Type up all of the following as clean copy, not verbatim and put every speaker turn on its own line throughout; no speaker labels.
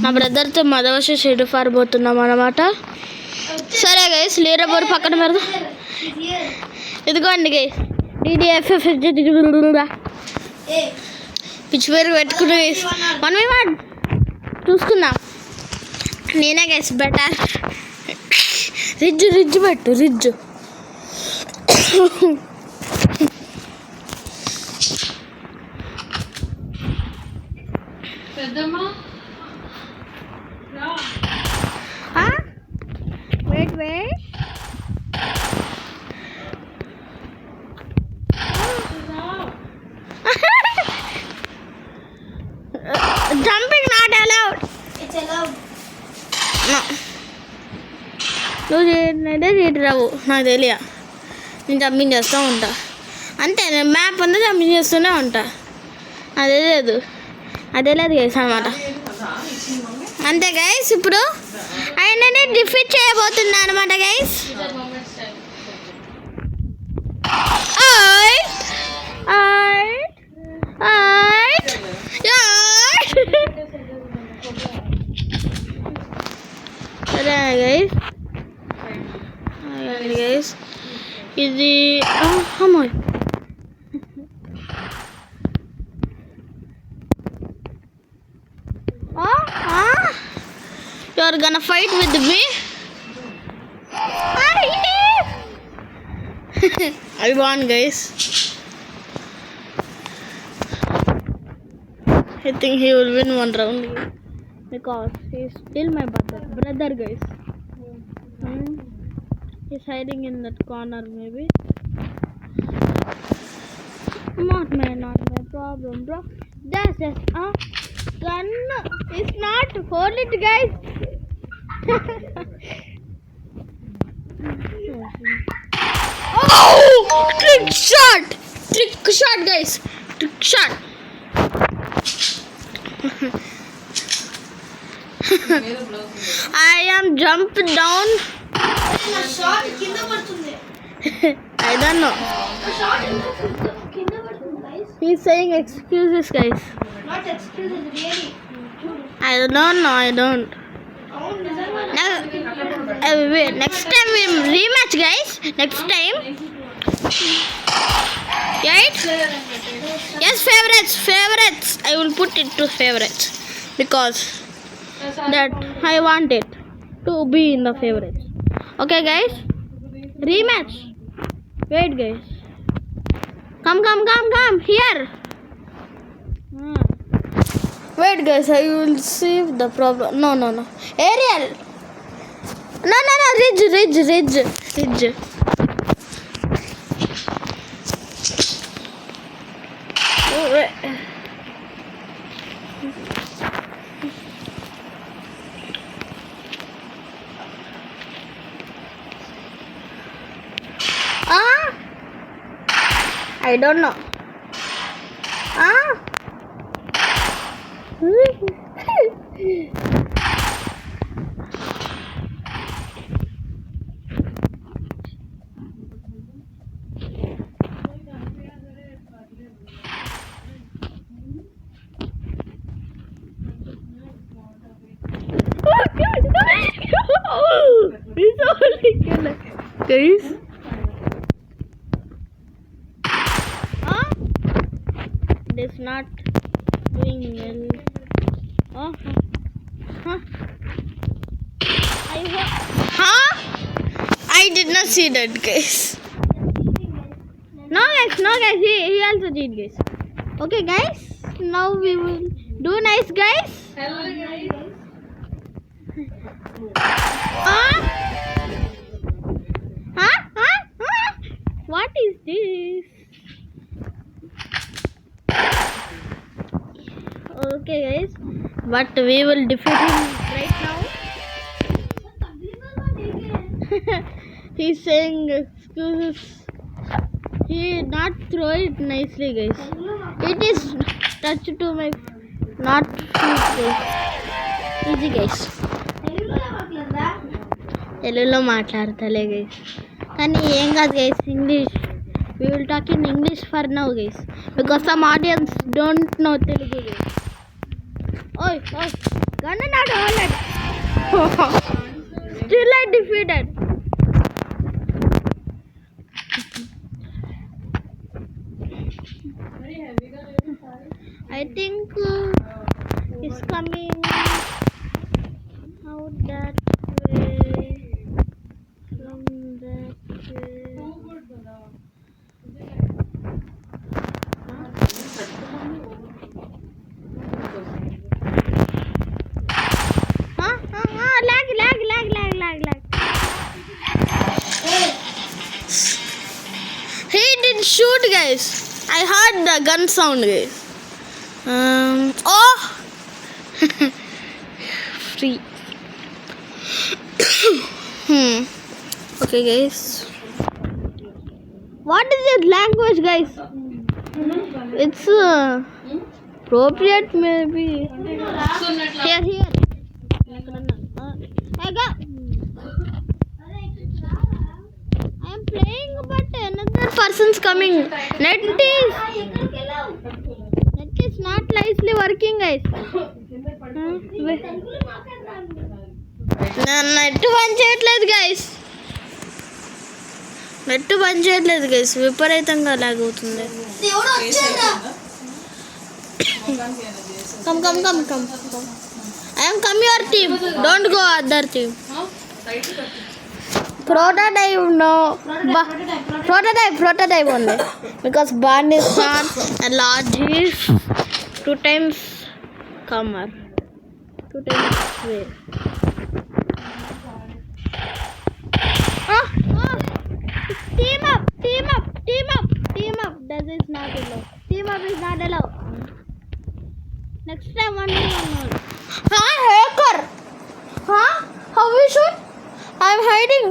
మా బ్రదర్తో మదవశ షెడ్ పారిపోతున్నాం అన్నమాట. సరే గైస్, లీడర్ బోర్డు పక్కన పెడదాం. ఇదిగోండి గైస్, DDFF పిచ్చి పేరు పెట్టుకుని 1v1 చూసుకుందాం. నేనే గైస్ బెటర్. రిడ్జ్ పెట్టు, ridge. Wait jumping not allowed. నువ్వు చేయరావు, నాకు తెలియ. నేను జంపింగ్ చేస్తూ ఉంటా అంతే. నేను మ్యాప్ అంతా జంపింగ్ చేస్తూనే ఉంటా. అదే లేదు గైస్ అనమాట. అంతే గైస్, ఇప్పుడు ఆయనని డిఫీట్ చేయబోతున్నా అనమాట గైస్. సరే గైస్, ఇది అమ్మాయి you are gonna fight with me. I won guys. I think he will win one round because he is still my brother guys. He's hiding in that corner maybe. Not my problem bro. Just gun is not hold it guys. Oh, trick shot guys, trick shot. I am jumped down. I don't know. He's saying excuses guys.
Not excuses, really.
I don't. Wait, next time we rematch guys. Next time. Right? Yes, favorites. I will put it to favorites because that I want it to be in the favorites. Okay guys, rematch. Wait guys, come here. Wait guys, I will see the problem. No. Ariel. No. Ridge. Oh, wait. I don't know. Guys, it is not doing well. I did not see that guys. No guys, he also did guys. Okay guys, now we will do nice guys.
Hello guys.
What is this? Okay guys, but we will defeat him right now. He's saying excuses. He not throw it nicely guys. It is touch to my not shoot guys. Easy guys. తెలుగులో మాట్లాడతలే guys, కానీ ఏం కాదు guys. English, we will talk in English for now guys because some audience don't know Telugu guys. Oi, oi. Gun not wallet. Still I defeated. I think it's coming out that way. From that way. Lag. He didn't shoot, guys. I heard the gun sound, guys. Oh! Free. Okay, guys. What is this language, guys? It's appropriate, maybe. Here. I am playing, but another person's coming. Net is not nicely working, guys. Net పని చేయట్లేదు guys విపరీతంగా log అవుతుంది come I am come your team, don't go other team. Prototype no, prototype only because band is not and large is 2 times comer 2 times way. Team up. That is not allowed. Team up is not allowed. Next time one more. Hacker. How we shoot? I am hiding.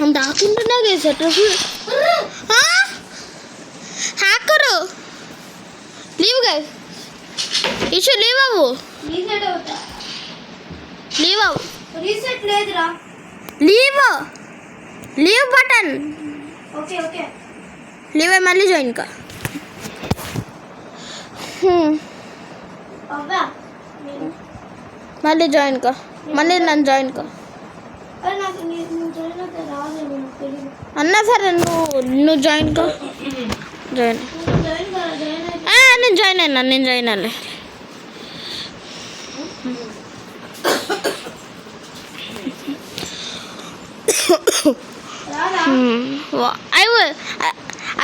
I'm talking to guys. Hacker. Leave, guys. You should leave out. Leave out.
Reset ledra.
Leave button.
Okay.
Leave మళ్ళీ join కా
అవ్వా
మళ్ళీ join కా మళ్ళీ నన్ను join కా
అరే నాకు నేను జాయిన్ అయితే రాలేదు నాకు తెలియదు
అన్నా సరే నువ్వు జాయిన్ కా జాయిన్ నేను జాయిన్ అయ్యాను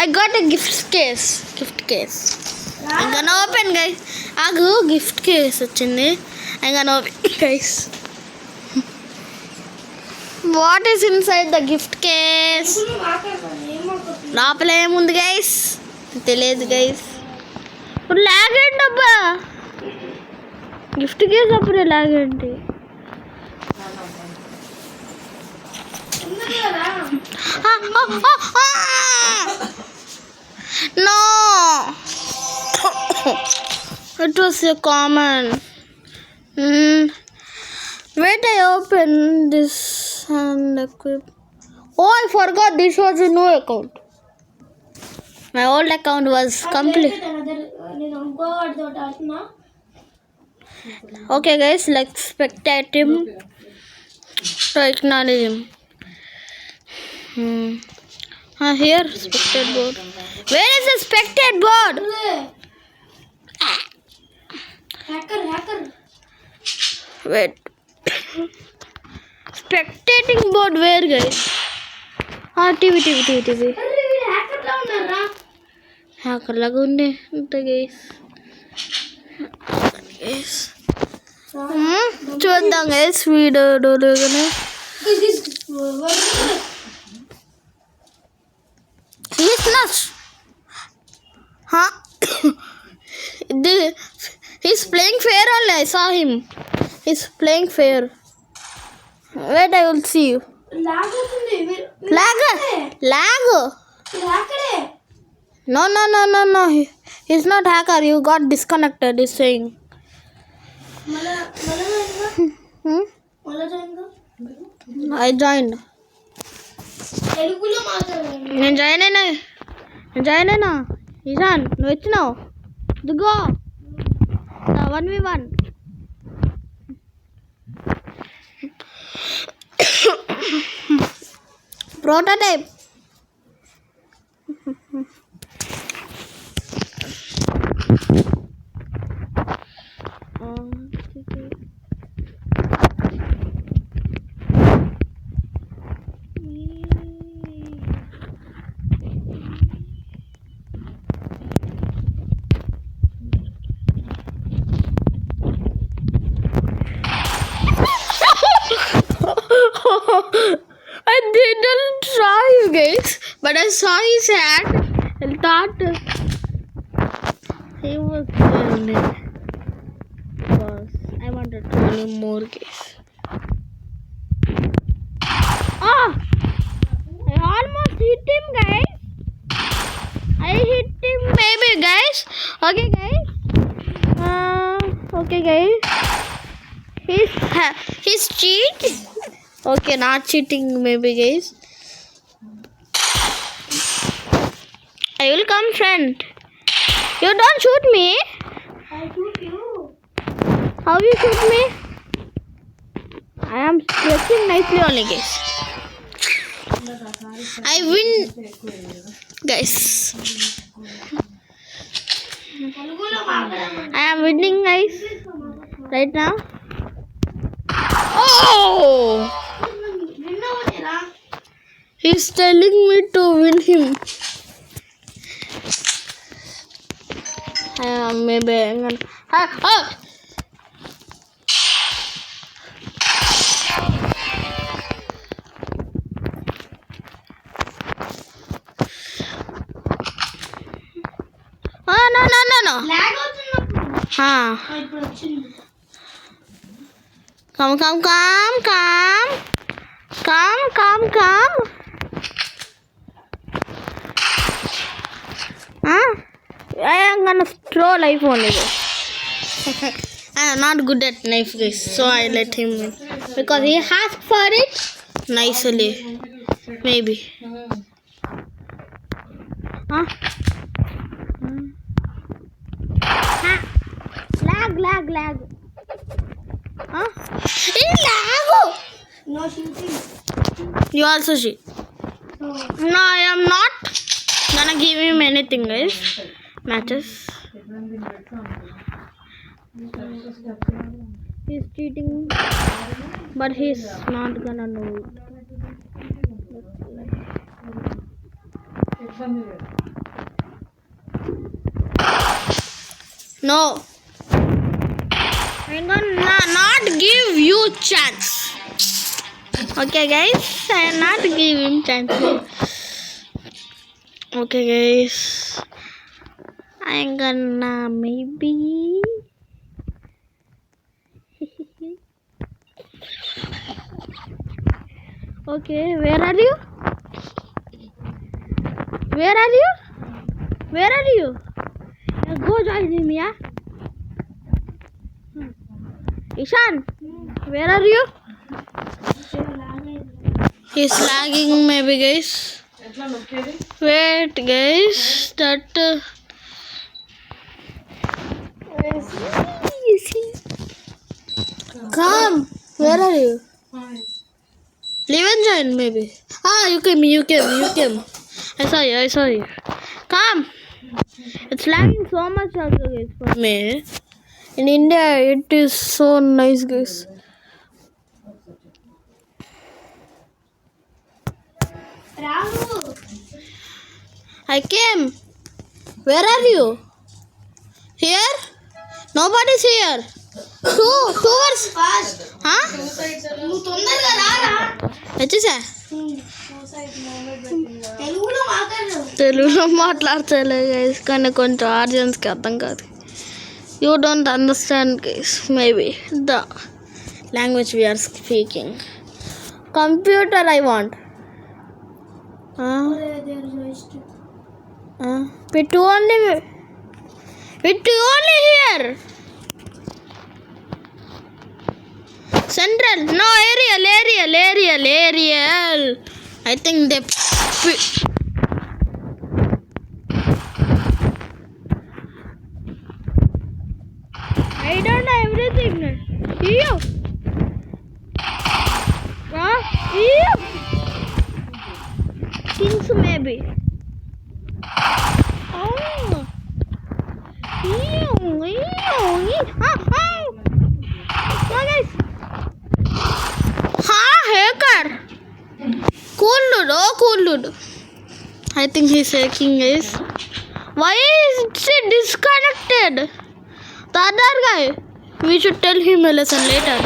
I got a gift case. I'm gonna open, guys. Gift case వచ్చింది. I'm gonna open, guys. What is inside the gift case? లోపల ఏముంది గైస్ తెలియదు గైస్ ఇప్పుడు లాగ్ ఏంటి అబ్బా గిఫ్ట్ కేస్ అప్పుడే లాగ్ ఏంటి No. It was a common. Wait, I open this and equip. Oh, I forgot this was a new account. My old account was complete. Okay, guys, let's spectate him. To acknowledge him. Here, spectate board. Where is the spectate board?
Hacker.
Wait. Spectating board where, guys? TV.
అరే వీడు hacker లా ఉన్నారా
hacker లాగా ఉండే అంతే guys చూద్దాం guys వీడియోలోనే He's playing fair only. I saw him. He's playing fair. Wait, I will see you. Lag.
హ్యాకరే
No. He's not hacker. You got disconnected. He's saying.
మళ్ళా join గా
I joined.
తెలుగులో మాట్లాడండి
నేను జాయిన్ అయినా ఇషాన్ నువ్వు వచ్చినావు దిగో 1v1. Prototype. I didn't try, you guys, but I saw his hand and thought he was doing it because I wanted to kill him more, guys. Oh, I almost hit him, guys. I hit him, maybe, guys. Okay, guys. Okay, guys. He's cheat. Okay, not cheating, maybe, guys. I will come, friend. You don't shoot me.
I shoot you.
How you shoot me? I am pressing nicely only, guys. I win, guys. I am winning, guys. Right now. Oh! He's telling me to win him. Maybe I'm gonna. Oh! Oh, no.
Lag అవుతున్నప్పుడు ఇప్పుడు వచ్చింది.
Come. I am gonna throw knife only. I am not good at knife, guys, so I let him win because he asked for it nicely. Maybe. Lag. Hey, lag.
No shooting.
You also cheat. No, I am not gonna give him anything, guys. Matches. He's cheating, but he's not gonna know it. No. I'm gonna not give you chance. Okay, guys, I not give him chance. Okay, guys, I'm gonna maybe. Okay, where are you? Go join him, yeah. Ishan, where are you? He's lagging, maybe, guys. Wait, guys. That. Come. Where are you? Leave and join, maybe. You came. I saw you. Come. It's lagging so much also, guys, for me. In India, it is so nice, guys.
Ramu.
I came. Where are you? Here? Nobody's here. Two hours.
Fast.
Huh?
నువ్వు తొందరగా రారా.
వచ్చేసా
తెలుగులో మాట్లాడు.
తెలుగులో మాట్లాడతలే guys, కానీ కొంచెం ఆడియన్స్కి అర్థం కాదు. You don't understand guys maybe the language we are speaking. Computer I want. It only here. Central. No, aerial. I think they. I and everything. Ew. Ew. Things maybe. Oh. Ew. Oh, guys. Hacker. Cool dude. Oh, cool dude. I think he's hacking, guys. Why is it disconnected? The other guy. We should tell him a lesson later.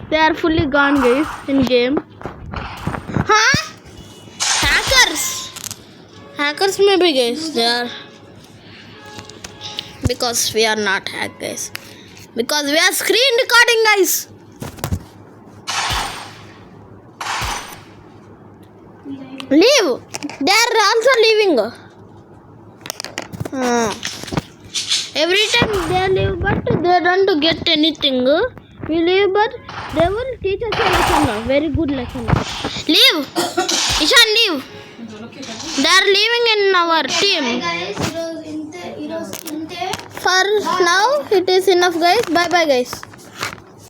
They are fully gone, guys, in game. Huh? Hackers. Hackers maybe, guys. They are. Because we are not hacked, guys. Because we are screen recording, guys. Leave. They are also leaving. Every time they leave, but they don't get anything. We leave, but they will teach us a lesson. Very good lesson. Leave. Ishan, leave. They are leaving in our team.
guys, ఈరోజు ఇంతే
For now, it is enough, guys. Bye bye, guys.